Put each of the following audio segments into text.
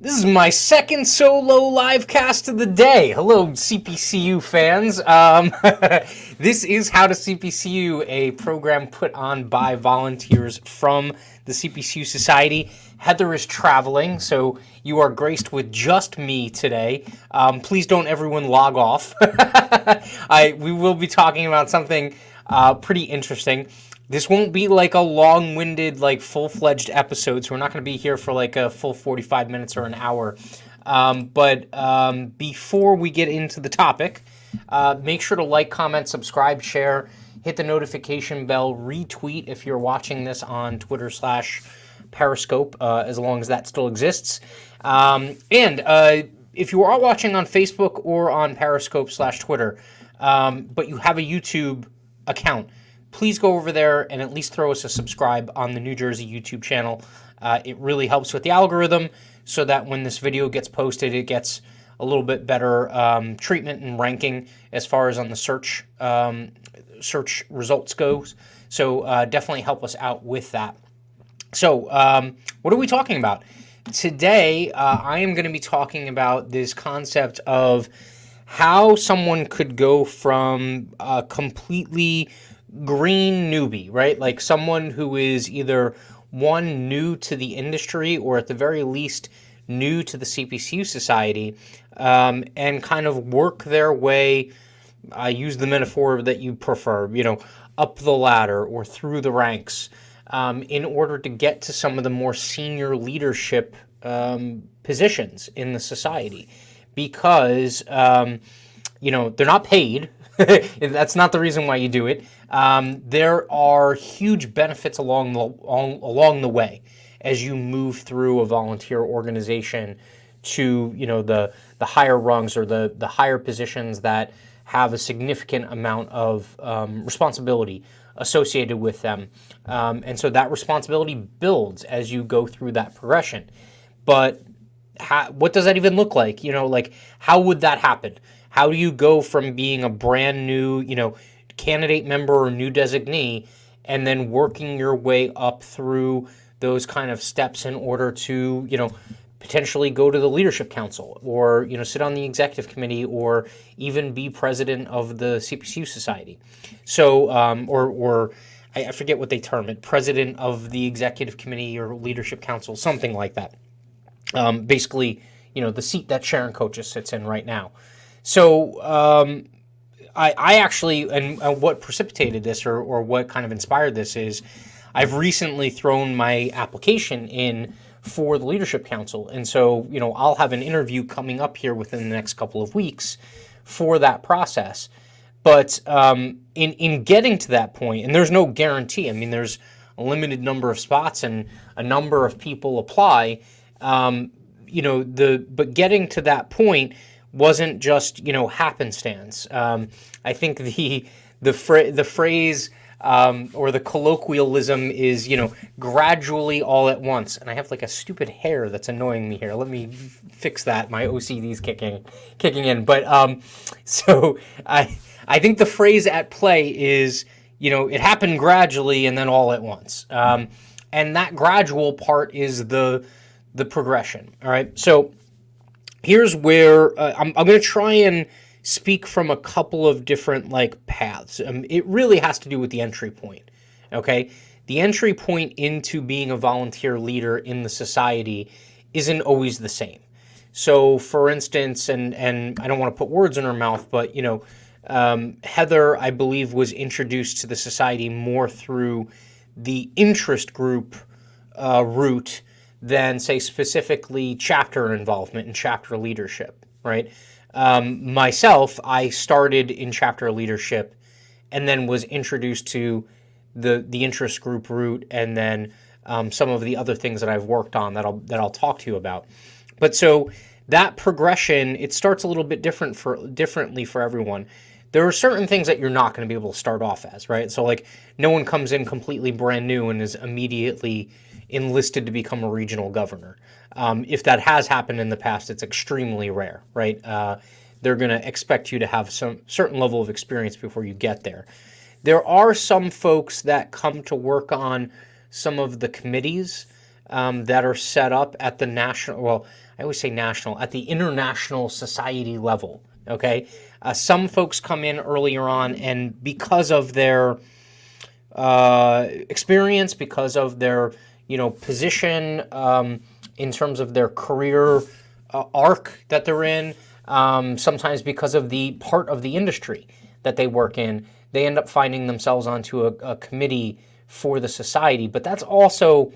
This is my second solo live cast of the day. Hello, CPCU fans. This is How to CPCU, a program put on by volunteers from the CPCU Society. Heather is traveling, so you are graced with just me today. Please don't everyone log off. We will be talking about something pretty interesting. This won't be like a long-winded, like full-fledged episode, so we're not going to be here for like a full 45 minutes or an hour. But before we get into the topic, make sure to like, comment, subscribe, share, hit the notification bell, retweet if you're watching this on Twitter/Periscope, as long as that still exists. And if you are watching on Facebook or on Periscope/Twitter, but you have a YouTube account, please go over there and at least throw us a subscribe on the New Jersey YouTube channel. It really helps with the algorithm so that when this video gets posted, it gets a little bit better treatment and ranking as far as on the search results goes. So definitely help us out with that. So what are we talking about? Today, I am going to be talking about this concept of how someone could go from a completely green newbie, right? Like someone who is either one, new to the industry, or at the very least new to the CPCU Society, and kind of work their way, use the metaphor that you prefer, up the ladder or through the ranks, in order to get to some of the more senior leadership positions in the society. Because, they're not paid. That's not the reason why you do it. There are huge benefits along the way as you move through a volunteer organization to the higher rungs or the higher positions that have a significant amount of responsibility associated with them, and so that responsibility builds as you go through that progression. But what does that even look like? Like how would that happen? How do you go from being a brand new, candidate member or new designee and then working your way up through those kind of steps in order to, potentially go to the leadership council or, sit on the executive committee or even be president of the CPCU Society. So, or I forget what they term it, president of the executive committee or leadership council, something like that. Basically, the seat that Sharon Coaches sits in right now. So I actually, and what precipitated this or what kind of inspired this is I've recently thrown my application in for the Leadership Council. And so, I'll have an interview coming up here within the next couple of weeks for that process. But in getting to that point, and there's no guarantee, I mean, there's a limited number of spots and a number of people apply, but getting to that point wasn't just happenstance. I think the phrase or the colloquialism is gradually all at once. And I have like a stupid hair that's annoying me here. Let me fix that. My OCD's kicking in. But so I think the phrase at play is it happened gradually and then all at once. And that gradual part is the progression. All right. So here's where I'm going to try and speak from a couple of different paths. It really has to do with the entry point. Okay, the entry point into being a volunteer leader in the society isn't always the same. So, for instance, and I don't want to put words in her mouth, but Heather, I believe, was introduced to the society more through the interest group route than, say, specifically chapter involvement and chapter leadership, right? Myself, I started in chapter leadership and then was introduced to the interest group route and then some of the other things that I've worked on that I'll talk to you about. But so that progression, it starts a little bit differently for everyone. There are certain things that you're not going to be able to start off as, right? So no one comes in completely brand new and is immediately enlisted to become a regional governor. If that has happened in the past, it's extremely rare, right? They're going to expect you to have some certain level of experience before you get there. There are some folks that come to work on some of the committees that are set up at the national, well, I always say national, at the international society level. Okay. Some folks come in earlier on, and because of their experience, because of their position, in terms of their career arc that they're in, sometimes because of the part of the industry that they work in, they end up finding themselves onto a committee for the society. But that's also,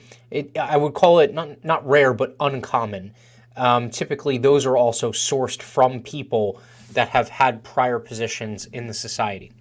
I would call it not rare, but uncommon. Typically, those are also sourced from people that have had prior positions in the society.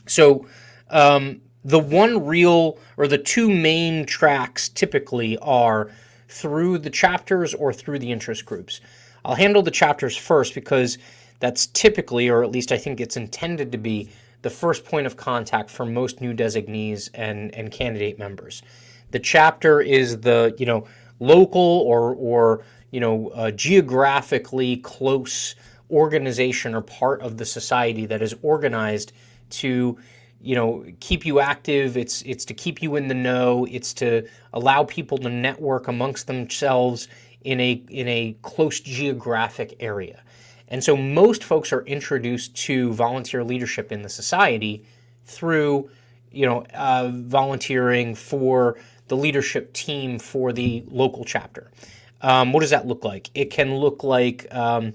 So the one real, or the two main tracks typically are through the chapters or through the interest groups. I'll handle the chapters first because that's typically, or at least I think it's intended to be, the first point of contact for most new designees and candidate members. The chapter is the local or geographically close organization or part of the society that is organized to keep you active. It's to keep you in the know. It's to allow people to network amongst themselves in a close geographic area. And so most folks are introduced to volunteer leadership in the society through volunteering for the leadership team for the local chapter. What does that look like? It can look like a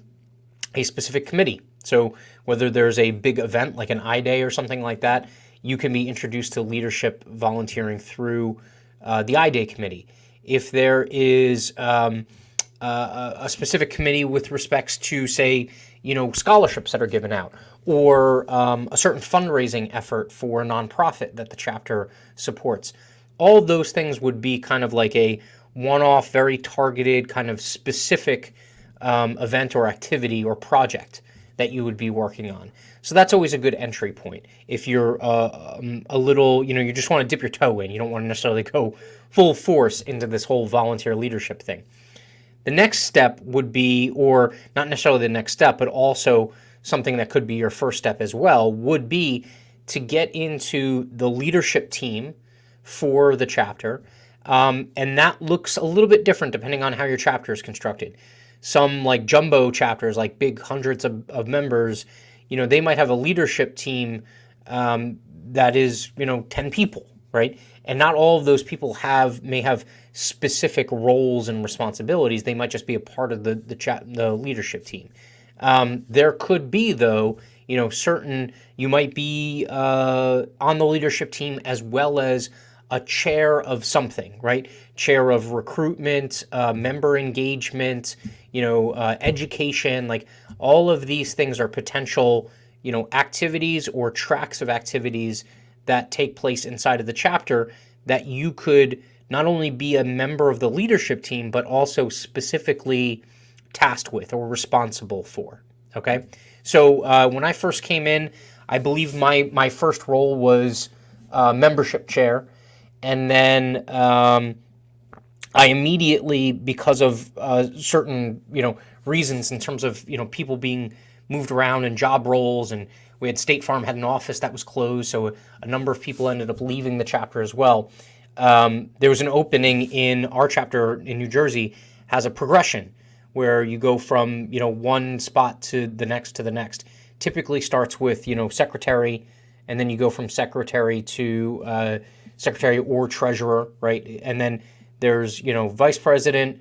specific committee. So whether there's a big event like an I-Day or something like that, you can be introduced to leadership volunteering through the I-Day committee. If there is a specific committee with respects to, say, scholarships that are given out, or a certain fundraising effort for a nonprofit that the chapter supports, all of those things would be kind of like a one-off, very targeted, kind of specific event or activity or project that you would be working on. So that's always a good entry point. If you're a little, you just want to dip your toe in, you don't want to necessarily go full force into this whole volunteer leadership thing. The next step would be, or not necessarily the next step, but also something that could be your first step as well, would be to get into the leadership team for the chapter. And that looks a little bit different depending on how your chapter is constructed. Some like jumbo chapters, like big hundreds of members, they might have a leadership team that is, 10 people, right? And not all of those people may have specific roles and responsibilities. They might just be a part of the leadership team. There could be, though, you might be on the leadership team as well as a chair of something, right? Chair of recruitment, member engagement, education, like all of these things are potential, activities or tracks of activities that take place inside of the chapter that you could not only be a member of the leadership team, but also specifically tasked with or responsible for. Okay. So when I first came in, I believe my first role was membership chair. And then I immediately, because of certain, reasons in terms of, people being moved around in job roles, and we had State Farm had an office that was closed, so a number of people ended up leaving the chapter as well. There was an opening in our chapter in New Jersey, has a progression where you go from, one spot to the next. Typically starts with, secretary, and then you go from secretary to secretary or treasurer, right? And then there's, vice president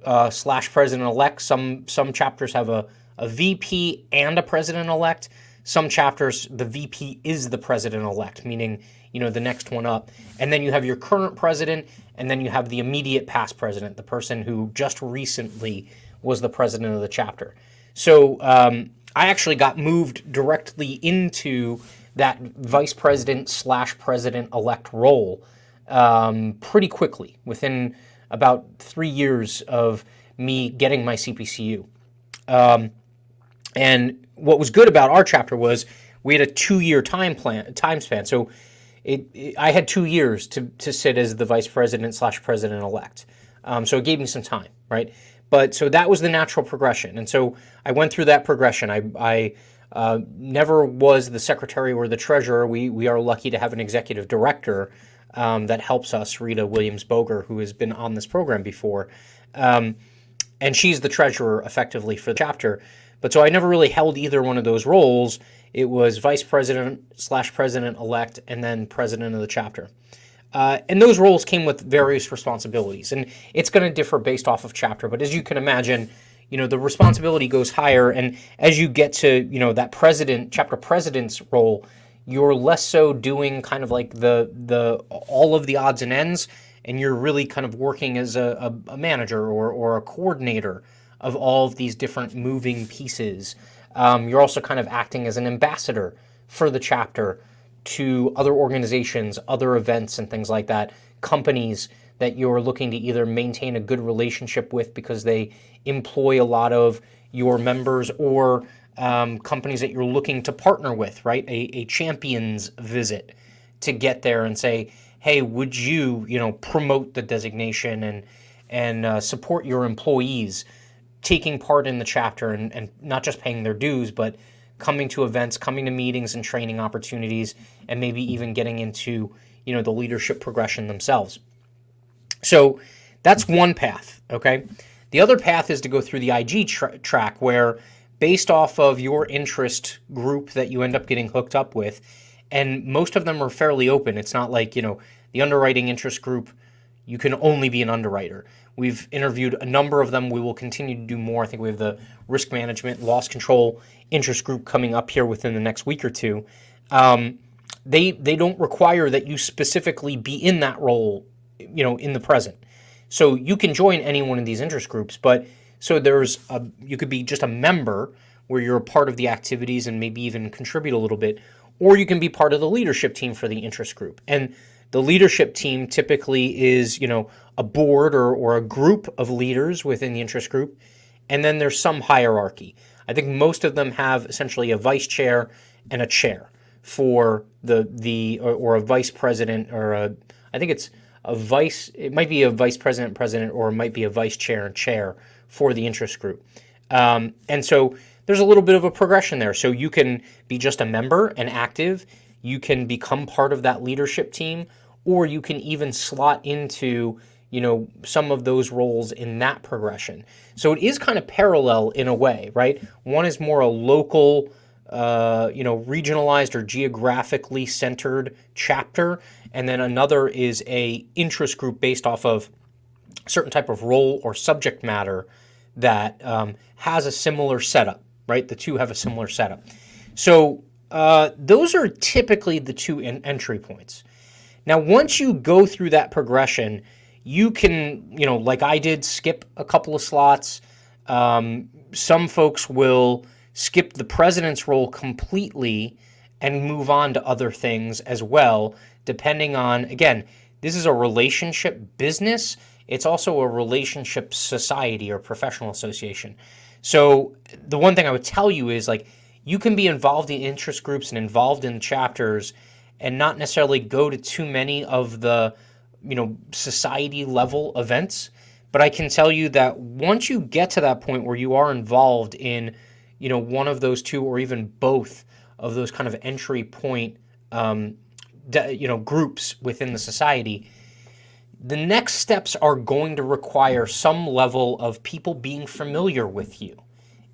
/ president-elect. Some chapters have a VP and a president-elect. Some chapters, the VP is the president-elect, meaning, the next one up. And then you have your current president, and then you have the immediate past president, the person who just recently was the president of the chapter. So I actually got moved directly into that vice president / president-elect role pretty quickly, within about 3 years of me getting my CPCU. And what was good about our chapter was we had a 2-year time span. So I had 2 years to sit as the vice president / president-elect. So it gave me some time, right? But so that was the natural progression. And so I went through that progression. I never was the secretary or the treasurer. We are lucky to have an executive director that helps us, Rita Williams-Boger, who has been on this program before. And she's the treasurer effectively for the chapter. But so I never really held either one of those roles. It was vice president / president-elect and then president of the chapter. And those roles came with various responsibilities. And it's going to differ based off of chapter. But as you can imagine, the responsibility goes higher. And as you get to, that chapter president's role, you're less so doing kind of like the all of the odds and ends, and you're really kind of working as a manager or a coordinator of all of these different moving pieces. You're also kind of acting as an ambassador for the chapter to other organizations, other events and things like that, companies that you're looking to either maintain a good relationship with because they employ a lot of your members, or companies that you're looking to partner with, right? A champions visit to get there and say, hey, would you, promote the designation and support your employees taking part in the chapter and not just paying their dues, but coming to events, coming to meetings and training opportunities, and maybe even getting into, the leadership progression themselves. So that's one path, okay? The other path is to go through the IG track, where based off of your interest group that you end up getting hooked up with, and most of them are fairly open. It's not like, the underwriting interest group, you can only be an underwriter. We've interviewed a number of them. We will continue to do more. I think we have the risk management, loss control interest group coming up here within the next week or two. They don't require that you specifically be in that role, in the present. So you can join any one of these interest groups, but so you could be just a member where you're a part of the activities and maybe even contribute a little bit, or you can be part of the leadership team for the interest group. And the leadership team typically is, a board or a group of leaders within the interest group, and then there's some hierarchy. I think most of them have essentially a vice chair and a chair for or a vice president, or I think it's it might be a vice president, or it might be a vice chair and chair for the interest group. And so there's a little bit of a progression there. So you can be just a member and active, you can become part of that leadership team, or you can even slot into, some of those roles in that progression. So it is kind of parallel in a way, right? One is more a local, regionalized or geographically centered chapter, and then another is a interest group based off of certain type of role or subject matter that has a similar setup, right? The two have a similar setup. So those are typically the two entry points. Now, once you go through that progression, you can, like I did, skip a couple of slots. Some folks will skip the president's role completely and move on to other things as well, depending on, again, this is a relationship business. It's also a relationship society or professional association. So the one thing I would tell you is, like, you can be involved in interest groups and involved in chapters and not necessarily go to too many of the, society level events. But I can tell you that once you get to that point where you are involved in, one of those two or even both of those kind of entry point, groups within the society, the next steps are going to require some level of people being familiar with you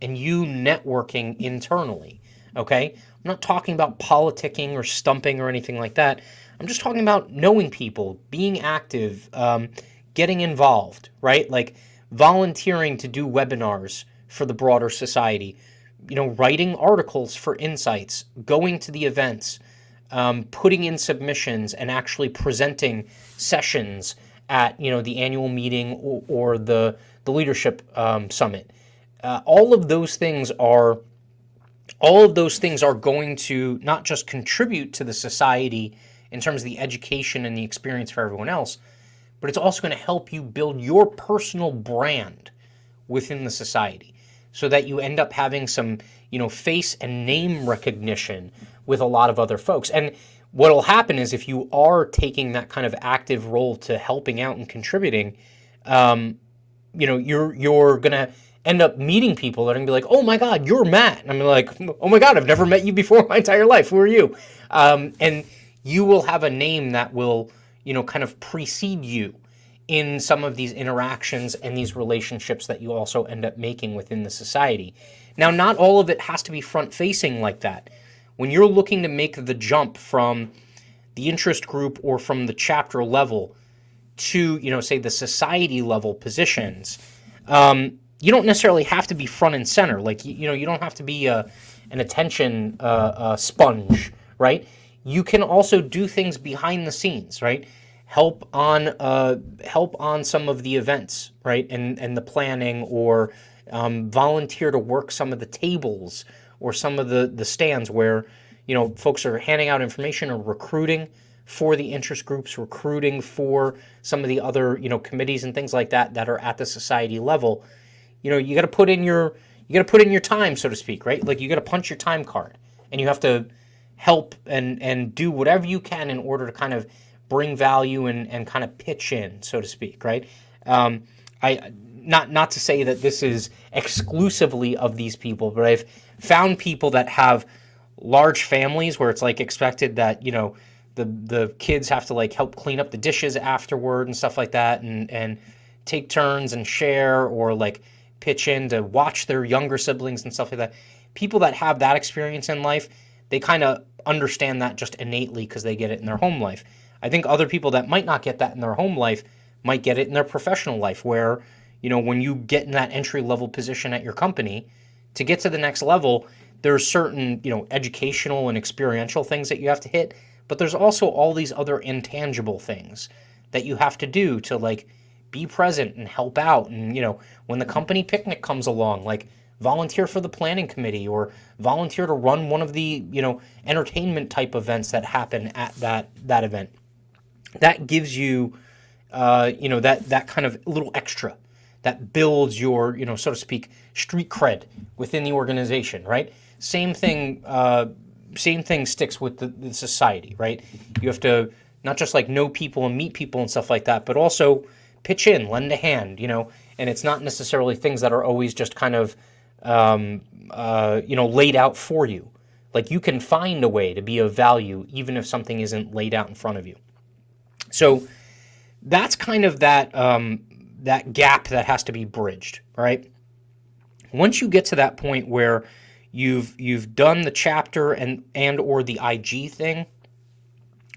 and you networking internally, okay? I'm not talking about politicking or stumping or anything like that. I'm just talking about knowing people, being active, getting involved, right? Like volunteering to do webinars for the broader society, writing articles for insights, going to the events, putting in submissions and actually presenting sessions at, the annual meeting or the leadership summit. All of those things are going to not just contribute to the society in terms of the education and the experience for everyone else, but it's also going to help you build your personal brand within the society so that you end up having some, face and name recognition with a lot of other folks. And what will happen is, if you are taking that kind of active role to helping out and contributing, you're going to end up meeting people that are going to be like, oh my God, you're Matt. And I'm like, oh my God, I've never met you before in my entire life. Who are you? And you will have a name that will, kind of precede you in some of these interactions and these relationships that you also end up making within the society. Now, not all of it has to be front-facing like that. When you're looking to make the jump from the interest group or from the chapter level to, say, the society level positions, you don't necessarily have to be front and center. Like, you don't have to be an attention sponge, right? You can also do things behind the scenes, right? Help on some of the events, right, and the planning, or volunteer to work some of the tables or some of the stands where folks are handing out information or recruiting for the interest groups, recruiting for some of the other committees and things like that that are at the society level. You got to put in your time, so to speak, right? Like, you got to punch your time card, and you have to help and do whatever you can in order to kind of bring value and kind of pitch in, so to speak, right? Not to say that this is exclusively of these people, but I've found people that have large families where it's like expected that the kids have to like help clean up the dishes afterward and stuff like that, and take turns and share, or like pitch in to watch their younger siblings and stuff like that. People that have that experience in life, they kind of understand that just innately because they get it in their home life. I think other people that might not get that in their home life might get it in their professional life, where when you get in that entry level position at your company, to get to the next level, there's certain educational and experiential things that you have to hit, but there's also all these other intangible things that you have to do to like be present and help out. And when the company picnic comes along, like volunteer for the planning committee, or volunteer to run one of the entertainment type events that happen at that event. That gives you that kind of little extra that builds your so to speak street cred within the organization, right? Same thing sticks with the society, right? You have to not just like know people and meet people and stuff like that, but also pitch in, lend a hand, and it's not necessarily things that are always just kind of laid out for you. Like, you can find a way to be of value even if something isn't laid out in front of you. So that's kind of that gap that has to be bridged, right? Once you get to that point where you've done the chapter and or the IG thing,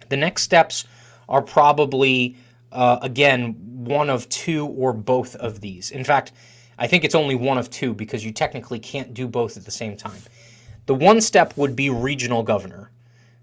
the next steps are probably again one of two or both of these. In fact, I think it's only one of two because you technically can't do both at the same time. The one step would be regional governor.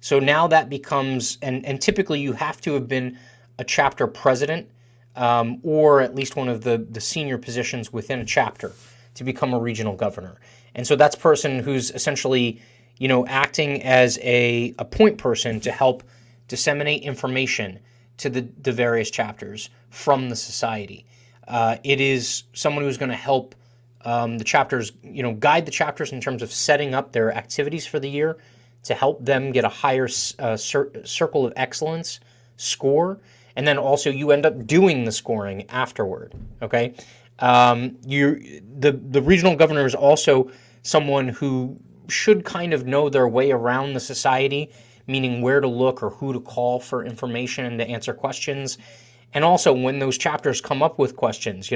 So now that becomes, and typically you have to have been a chapter president or at least one of the senior positions within a chapter to become a regional governor. And so that's a person who's essentially, acting as a point person to help disseminate information to the various chapters from the society. It is someone who's going to help the chapters, guide the chapters in terms of setting up their activities for the year to help them get a higher circle of excellence score. And then also you end up doing the scoring afterward, okay? The regional governor is also someone who should kind of know their way around the society, meaning where to look or who to call for information and to answer questions. And also when those chapters come up with questions,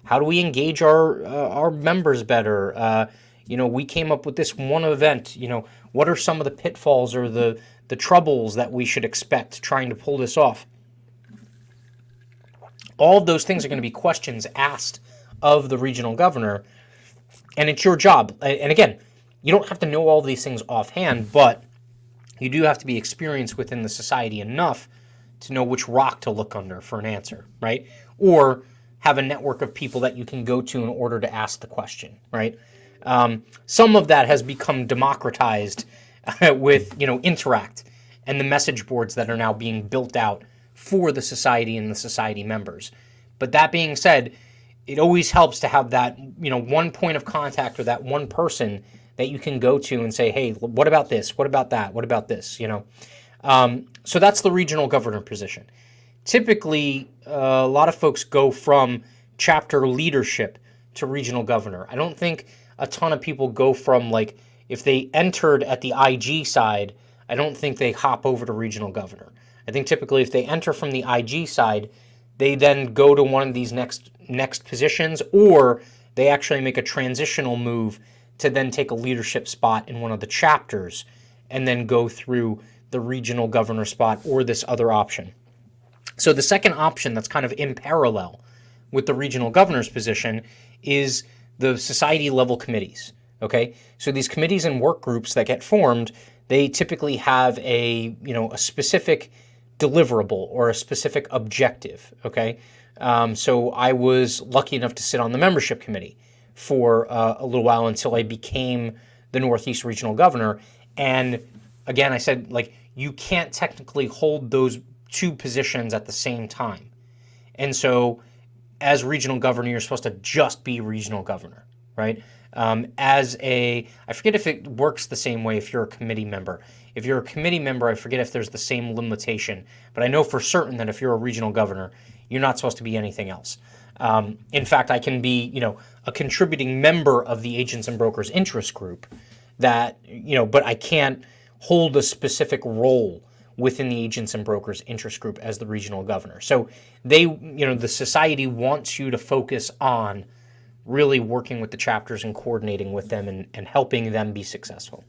how do we engage our members better? We came up with this one event, what are some of the pitfalls or the troubles that we should expect trying to pull this off? All of those things are going to be questions asked of the regional governor, and it's your job. And again, you don't have to know all these things offhand, but you do have to be experienced within the society enough to know which rock to look under for an answer, right? Or have a network of people that you can go to in order to ask the question, right? Some of that has become democratized with, Interact and the message boards that are now being built out for the society and the society members. But that being said, it always helps to have that, one point of contact or that one person that you can go to and say, hey, what about this? What about that? What about this? So that's the regional governor position. Typically, a lot of folks go from chapter leadership to regional governor. I don't think a ton of people go from, like, if they entered at the IG side, I don't think they hop over to regional governor. I think typically if they enter from the IG side, they then go to one of these next positions, or they actually make a transitional move to then take a leadership spot in one of the chapters and then go through the regional governor spot or this other option. So the second option that's kind of in parallel with the regional governor's position is the society level committees. Okay, so these committees and work groups that get formed, they typically have a specific deliverable or a specific objective. Okay, so I was lucky enough to sit on the membership committee for a little while until I became the Northeast regional governor. And again, I said, like, you can't technically hold those two positions at the same time. And so as regional governor, you're supposed to just be regional governor, right? I forget if it works the same way if you're a committee member. If you're a committee member, I forget if there's the same limitation, but I know for certain that if you're a regional governor, you're not supposed to be anything else. In fact, I can be, a contributing member of the agents and brokers interest group that, but I can't hold a specific role within the agents and brokers interest group as the regional governor. So the society wants you to focus on really working with the chapters and coordinating with them and helping them be successful.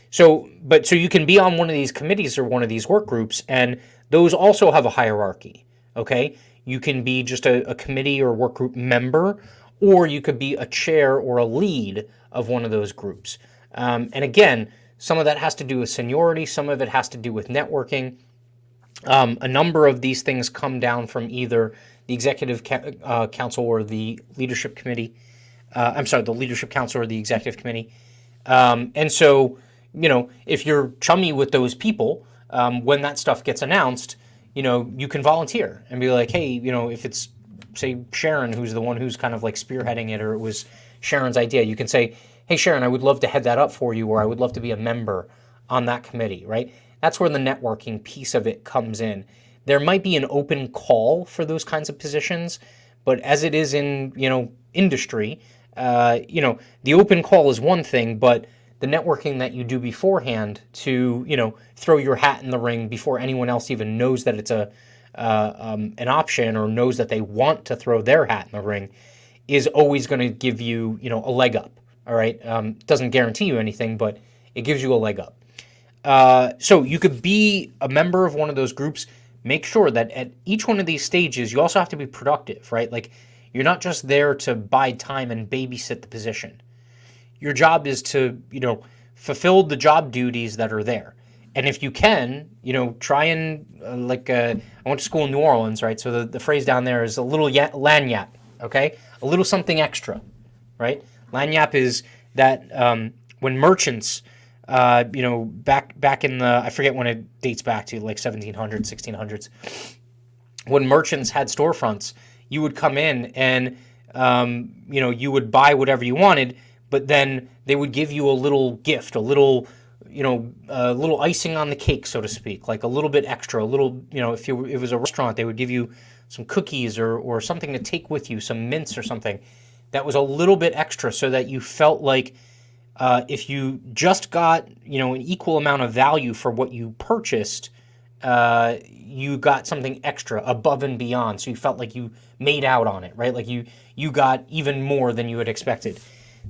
So you can be on one of these committees or one of these work groups, and those also have a hierarchy, okay? You can be just a committee or work group member, or you could be a chair or a lead of one of those groups. And again, some of that has to do with seniority, some of it has to do with networking. A number of these things come down from either the executive council or the leadership committee. The leadership council or the executive committee. And so, if you're chummy with those people, when that stuff gets announced, you can volunteer and be like, hey, if it's, say, Sharon, who's the one who's kind of like spearheading it, or it was Sharon's idea, you can say, hey, Sharon, I would love to head that up for you, or I would love to be a member on that committee, right? That's where the networking piece of it comes in. There might be an open call for those kinds of positions, but as it is in, industry, the open call is one thing, but the networking that you do beforehand to, throw your hat in the ring before anyone else even knows that it's an option or knows that they want to throw their hat in the ring is always going to give you, a leg up. All right. Doesn't guarantee you anything, but it gives you a leg up. So you could be a member of one of those groups. Make sure that at each one of these stages, you also have to be productive, right? Like, you're not just there to bide time and babysit the position. Your job is to, fulfill the job duties that are there. And if you can, try and, I went to school in New Orleans, right? So the phrase down there is a little lagniappe, okay? A little something extra, right? Lagniappe is that when merchants, back in the, I forget when it dates back to, like 1700s, 1600s, when merchants had storefronts, you would come in and, you would buy whatever you wanted, but then they would give you a little gift, a little icing on the cake, so to speak, like a little bit extra, a little, if it was a restaurant, they would give you some cookies or something to take with you, some mints or something that was a little bit extra, so that you felt like if you just got, an equal amount of value for what you purchased, you got something extra above and beyond. So you felt like you made out on it, right? Like you got even more than you had expected.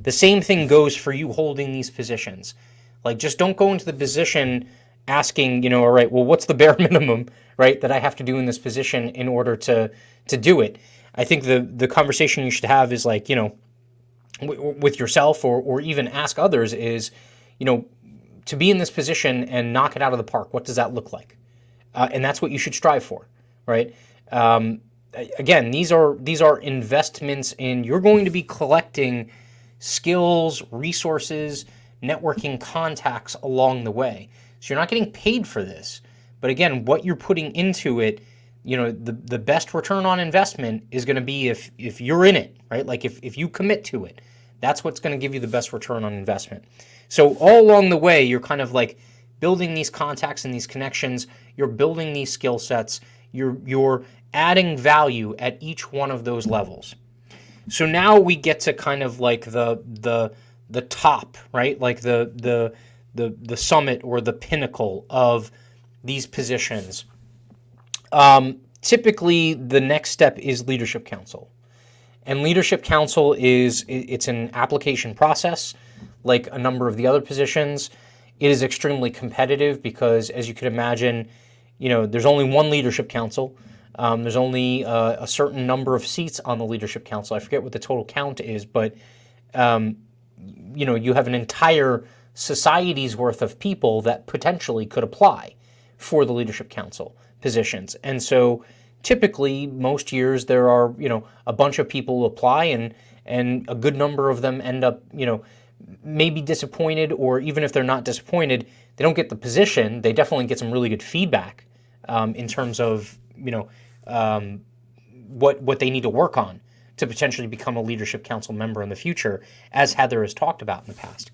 The same thing goes for you holding these positions. Like, just don't go into the position asking, all right, well, what's the bare minimum, right, that I have to do in this position in order to do it? I think the conversation you should have is like, with yourself or even ask others is, to be in this position and knock it out of the park, what does that look like? And that's what you should strive for, right? Again, these are investments in, you're going to be collecting skills, resources, networking contacts along the way. So you're not getting paid for this. But again, what you're putting into it, the best return on investment is going to be if you're in it, right? Like if you commit to it, that's what's going to give you the best return on investment. So all along the way, you're kind of like building these contacts and these connections. You're building these skill sets. You're adding value at each one of those levels. So now we get to kind of like the top, right? Like the summit or the pinnacle of these positions. Typically, the next step is leadership council. And leadership council it's an application process like a number of the other positions. It is extremely competitive because, as you could imagine, there's only one leadership council. There's only a certain number of seats on the leadership council. I forget what the total count is, but you have an entire society's worth of people that potentially could apply for the leadership council positions. And so typically most years there are, a bunch of people who apply, and a good number of them end up, maybe disappointed, or even if they're not disappointed, they don't get the position. They definitely get some really good feedback in terms of, what they need to work on to potentially become a leadership council member in the future, as Heather has talked about in the past.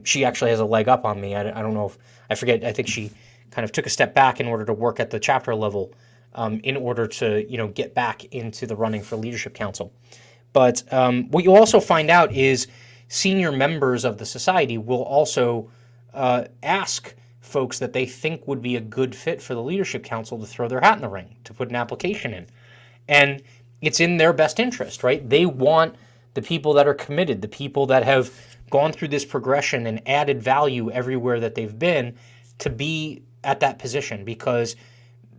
She actually has a leg up on me. I don't know if, I forget, I think she kind of took a step back in order to work at the chapter level in order to, get back into the running for leadership council. But what you also find out is senior members of the society will also ask folks that they think would be a good fit for the leadership council to throw their hat in the ring, to put an application in. And it's in their best interest, right? They want the people that are committed, the people that have gone through this progression and added value everywhere that they've been, to be at that position, because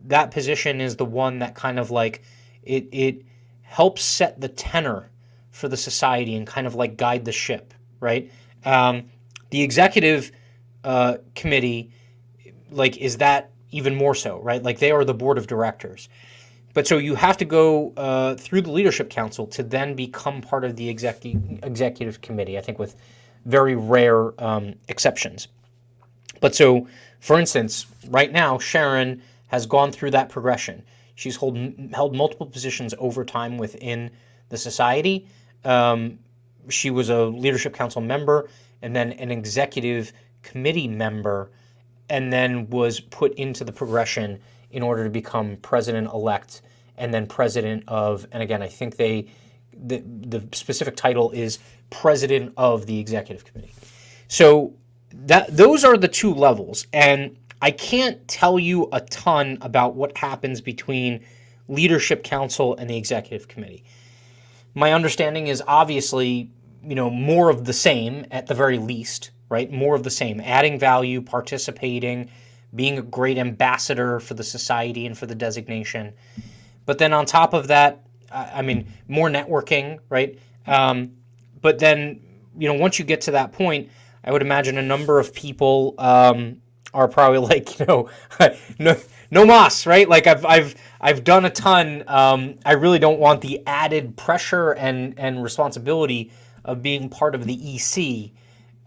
that position is the one that kind of like it helps set the tenor for the society and kind of like guide the ship, right? The executive committee, like, is that even more so, right? Like, they are the board of directors. But so you have to go through the leadership council to then become part of the executive committee, I think with very rare exceptions. But so, for instance, right now, Sharon has gone through that progression. She's held multiple positions over time within the society. She was a leadership council member, and then an executive committee member, and then was put into the progression in order to become president-elect, and then president of, and again, I think the specific title is president of the executive committee. So those are the two levels, and I can't tell you a ton about what happens between leadership council and the executive committee. My understanding is obviously, more of the same at the very least, right? More of the same, adding value, participating, being a great ambassador for the society and for the designation. But then on top of that, more networking, right? But then, once you get to that point, I would imagine a number of people are probably like, no mas, right? Like I've done a ton. I really don't want the added pressure and responsibility of being part of the EC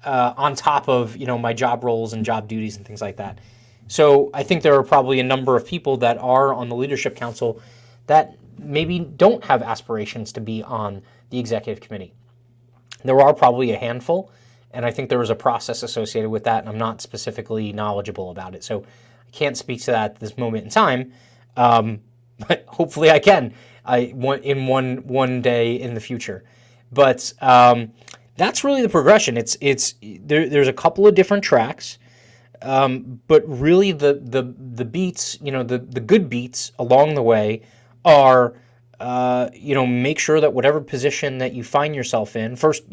on top of, my job roles and job duties and things like that. So I think there are probably a number of people that are on the leadership council that maybe don't have aspirations to be on the executive committee. There are probably a handful, and I think there was a process associated with that, and I'm not specifically knowledgeable about it. So I can't speak to that at this moment in time, but hopefully I can in one day in the future. But that's really the progression. There's a couple of different tracks, but really the beats, the good beats along the way are, make sure that whatever position that you find yourself in, first,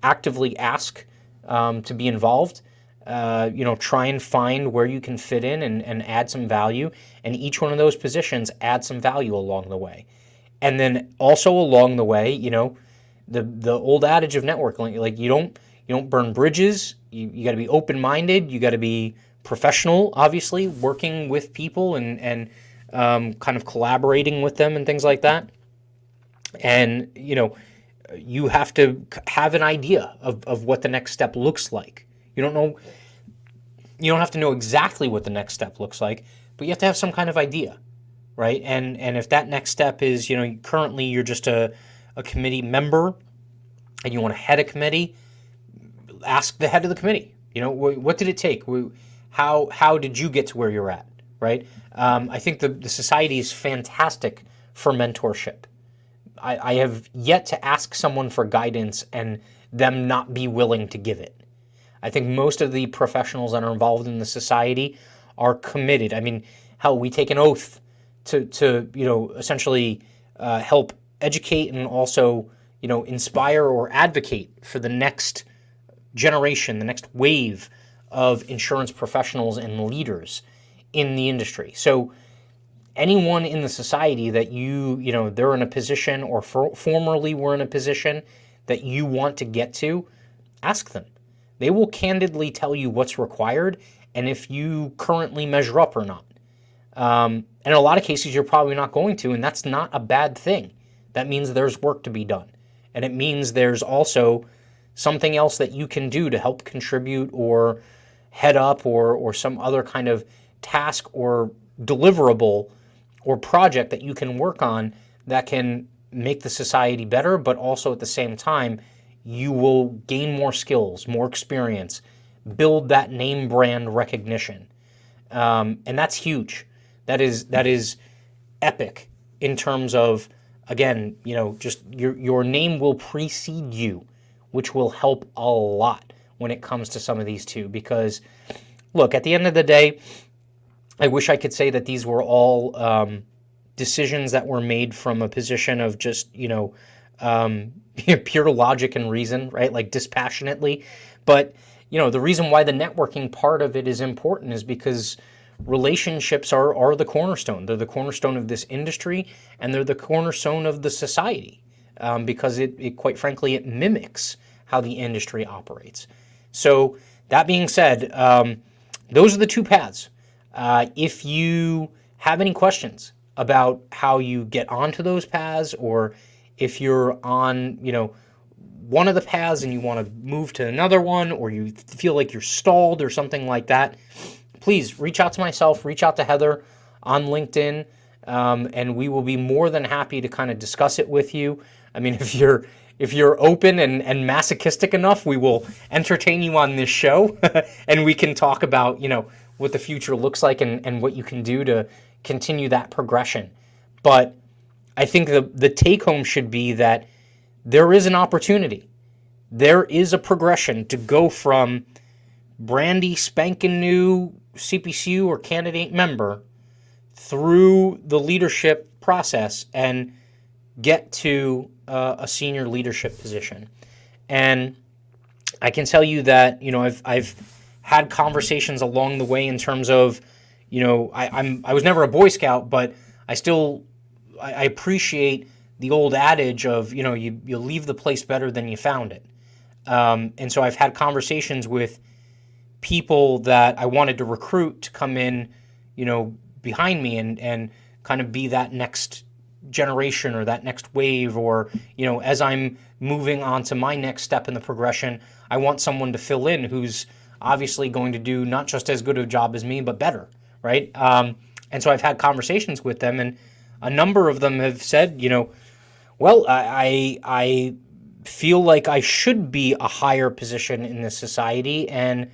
actively ask to be involved. Try and find where you can fit in and add some value. And each one of those positions add some value along the way. And then also along the way, the old adage of networking, like you don't burn bridges. You got to be open-minded. You got to be professional, obviously, working with people and kind of collaborating with them and things like that. And, you have to have an idea of what the next step looks like. You don't have to know exactly what the next step looks like, but you have to have some kind of idea, right? And if that next step is, currently you're just a committee member and you want to head a committee, ask the head of the committee, what did it take? How did you get to where you're at, right? I think the society is fantastic for mentorship. I have yet to ask someone for guidance and them not be willing to give it. I think most of the professionals that are involved in the society are committed. Hell, we take an oath to essentially help educate and also inspire or advocate for the next generation, the next wave of insurance professionals and leaders in the industry. So anyone in the society that they're in a position or formerly were in a position that you want to get to, ask them. They will candidly tell you what's required and if you currently measure up or not. And in a lot of cases, you're probably not going to, and that's not a bad thing. That means there's work to be done. And it means there's also something else that you can do to help contribute or head up or some other kind of task or deliverable or project that you can work on that can make the society better, but also at the same time, you will gain more skills, more experience, build that name brand recognition. And that's huge. That is epic in terms of, again, just your name will precede you, which will help a lot when it comes to some of these too. Because, look, at the end of the day, I wish I could say that these were all decisions that were made from a position of just, pure logic and reason, right? Like dispassionately. But, the reason why the networking part of it is important is because relationships are the cornerstone. They're the cornerstone of this industry, and they're the cornerstone of the society, because it quite frankly, it mimics how the industry operates. So that being said, those are the two paths. If you have any questions about how you get onto those paths, or if you're on, one of the paths and you want to move to another one, or you feel like you're stalled or something like that, please reach out to myself, reach out to Heather on LinkedIn, and we will be more than happy to kind of discuss it with you. I mean, if you're open and masochistic enough, we will entertain you on this show, and we can talk about, what the future looks like and what you can do to continue that progression. But I think the take home should be that there is an opportunity. There is a progression to go from brandy spanking new CPCU or candidate member through the leadership process and get to a senior leadership position. And I can tell you that, I've had conversations along the way in terms of, I was never a Boy Scout, but I appreciate the old adage of, you leave the place better than you found it. And so I've had conversations with people that I wanted to recruit to come in, behind me and kind of be that next generation or that next wave, or, as I'm moving on to my next step in the progression, I want someone to fill in who's obviously going to do not just as good a job as me, but better, right? And so I've had conversations with them, and a number of them have said, well, I feel like I should be a higher position in this society, and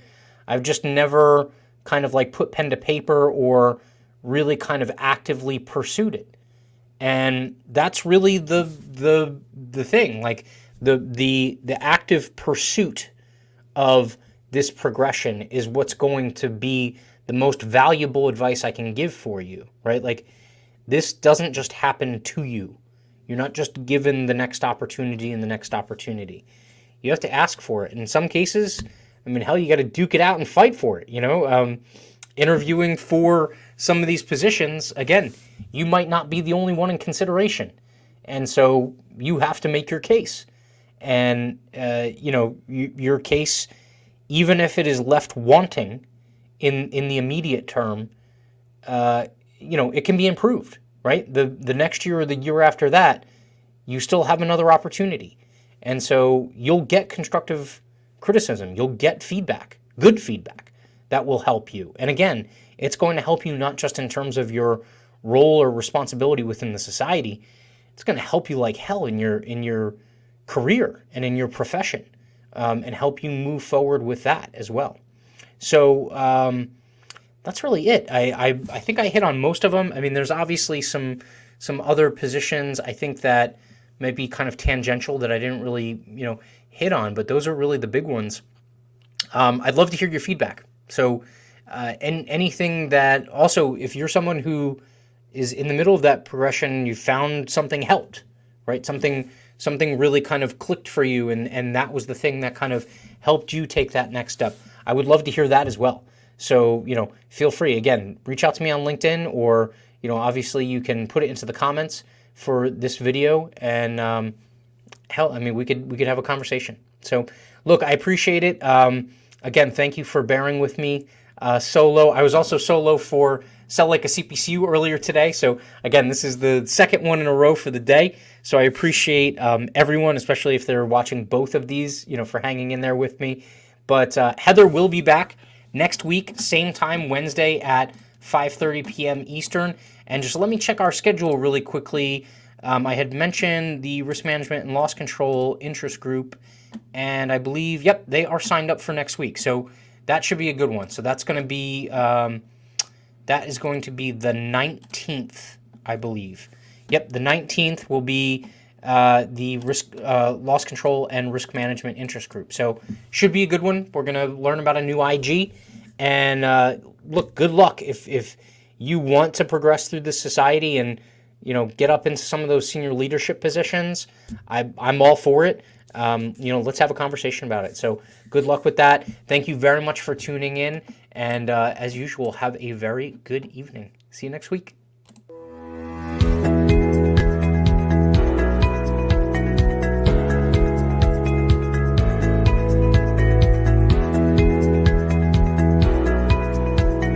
I've just never kind of like put pen to paper or really kind of actively pursued it. And that's really the thing, like the active pursuit of this progression is what's going to be the most valuable advice I can give for you, right? Like, this doesn't just happen to you. You're not just given the next opportunity and the next opportunity. You have to ask for it. In some cases, I mean, hell, you got to duke it out and fight for it, interviewing for some of these positions, again, you might not be the only one in consideration. And so you have to make your case. And, your case, even if it is left wanting in the immediate term, it can be improved, right? The next year or the year after that, you still have another opportunity. And so you'll get constructive criticism. You'll get feedback, good feedback that will help you. And again, it's going to help you not just in terms of your role or responsibility within the society. It's going to help you like hell in your career and in your profession, and help you move forward with that as well. So that's really it. I think I hit on most of them. I mean, there's obviously some other positions I think that might be kind of tangential that I didn't really hit on, but those are really the big ones. I'd love to hear your feedback. So and anything that also, if you're someone who is in the middle of that progression, you found something helped, right? Something really kind of clicked for you, and that was the thing that kind of helped you take that next step. I would love to hear that as well. So, feel free, again, reach out to me on LinkedIn, or, obviously you can put it into the comments for this video, and hell, I mean, we could have a conversation. So, look, I appreciate it. Again, thank you for bearing with me solo. I was also solo for Sell Like a CPCU earlier today. So, again, this is the second one in a row for the day. So I appreciate everyone, especially if they're watching both of these, for hanging in there with me. But Heather will be back next week, same time, Wednesday at 5:30 p.m. Eastern. And just let me check our schedule really quickly. I had mentioned the risk management and loss control interest group, and I believe, yep, they are signed up for next week. So that should be a good one. So that's going to be, that is going to be the 19th, I believe. Yep, the 19th will be the risk, loss control and risk management interest group. So should be a good one. We're going to learn about a new IG. And look, good luck if you want to progress through this society and get up into some of those senior leadership positions. I'm all for it. Let's have a conversation about it. So good luck with that. Thank you very much for tuning in. And as usual, have a very good evening. See you next week.